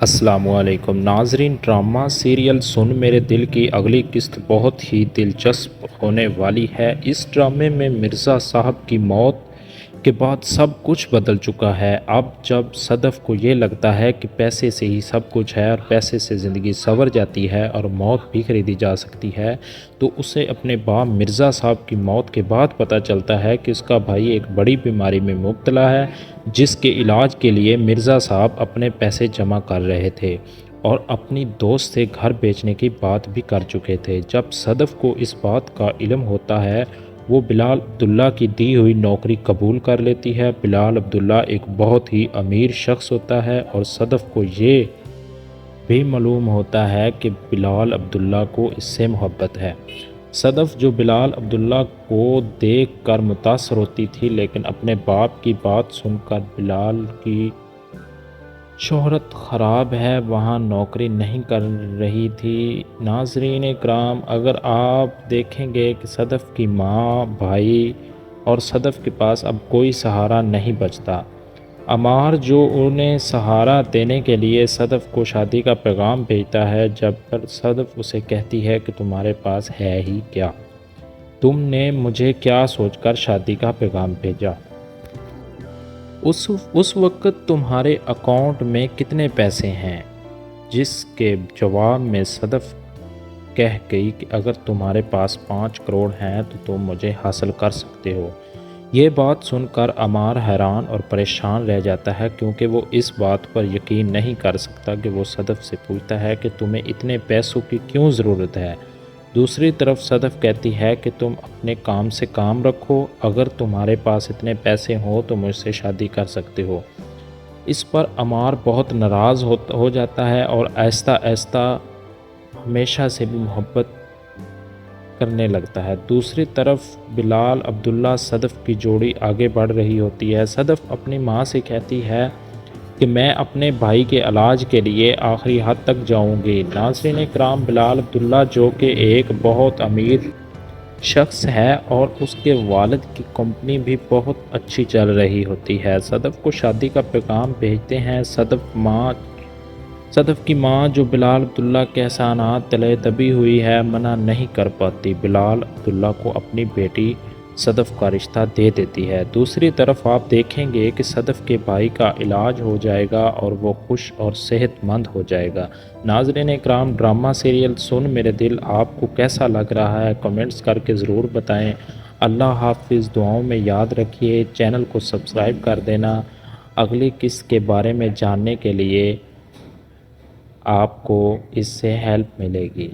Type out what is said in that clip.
السلام علیکم ناظرین، ڈرامہ سیریل سن میرے دل کی اگلی قسط بہت ہی دلچسپ ہونے والی ہے۔ اس ڈرامے میں مرزا صاحب کی موت کے بعد سب کچھ بدل چکا ہے۔ اب جب صدف کو یہ لگتا ہے کہ پیسے سے ہی سب کچھ ہے اور پیسے سے زندگی سنور جاتی ہے اور موت بھی خریدی جا سکتی ہے، تو اسے اپنے باپ مرزا صاحب کی موت کے بعد پتہ چلتا ہے کہ اس کا بھائی ایک بڑی بیماری میں مبتلا ہے، جس کے علاج کے لیے مرزا صاحب اپنے پیسے جمع کر رہے تھے اور اپنی دوست سے گھر بیچنے کی بات بھی کر چکے تھے۔ جب صدف کو اس بات کا علم ہوتا ہے، وہ بلال عبداللہ کی دی ہوئی نوکری قبول کر لیتی ہے۔ بلال عبداللہ ایک بہت ہی امیر شخص ہوتا ہے اور صدف کو یہ بھی معلوم ہوتا ہے کہ بلال عبداللہ کو اس سے محبت ہے۔ صدف جو بلال عبداللہ کو دیکھ کر متاثر ہوتی تھی، لیکن اپنے باپ کی بات سن کر بلال کی شہرت خراب ہے وہاں نوکری نہیں کر رہی تھی۔ ناظرین کرام، اگر آپ دیکھیں گے کہ صدف کی ماں، بھائی اور صدف کے پاس اب کوئی سہارا نہیں بچتا۔ عمار جو انہیں سہارا دینے کے لیے صدف کو شادی کا پیغام بھیجتا ہے، جب پر صدف اسے کہتی ہے کہ تمہارے پاس ہے ہی کیا، تم نے مجھے کیا سوچ کر شادی کا پیغام بھیجا، اس وقت تمہارے اکاؤنٹ میں کتنے پیسے ہیں؟ جس کے جواب میں صدف کہہ گئی کہ اگر تمہارے پاس 5 کروڑ ہیں تو تم مجھے حاصل کر سکتے ہو۔ یہ بات سن کر عمار حیران اور پریشان رہ جاتا ہے، کیونکہ وہ اس بات پر یقین نہیں کر سکتا کہ وہ صدف سے پوچھتا ہے کہ تمہیں اتنے پیسوں کی کیوں ضرورت ہے۔ دوسری طرف صدف کہتی ہے کہ تم اپنے کام سے کام رکھو، اگر تمہارے پاس اتنے پیسے ہوں تو مجھ سے شادی کر سکتے ہو۔ اس پر عمار بہت ناراض ہو جاتا ہے اور آہستہ آہستہ ہمیشہ سے بھی محبت کرنے لگتا ہے۔ دوسری طرف بلال عبداللہ صدف کی جوڑی آگے بڑھ رہی ہوتی ہے۔ صدف اپنی ماں سے کہتی ہے کہ میں اپنے بھائی کے علاج کے لیے آخری حد تک جاؤں گی۔ ناظرین کرام، بلال عبداللہ جو کہ ایک بہت امیر شخص ہے اور اس کے والد کی کمپنی بھی بہت اچھی چل رہی ہوتی ہے، صدف کو شادی کا پیغام بھیجتے ہیں۔ صدف کی ماں جو بلال عبداللہ کے احسانات تلے دبی ہوئی ہے، منع نہیں کر پاتی، بلال عبداللہ کو اپنی بیٹی صدف کا رشتہ دے دیتی ہے۔ دوسری طرف آپ دیکھیں گے کہ صدف کے بھائی کا علاج ہو جائے گا اور وہ خوش اور صحت مند ہو جائے گا۔ ناظرین اکرام، ڈرامہ سیریل سن میرے دل آپ کو کیسا لگ رہا ہے؟ کمنٹس کر کے ضرور بتائیں۔ اللہ حافظ، دعاؤں میں یاد رکھیے، چینل کو سبسکرائب کر دینا۔ اگلی قسط کے بارے میں جاننے کے لیے آپ کو اس سے ہیلپ ملے گی۔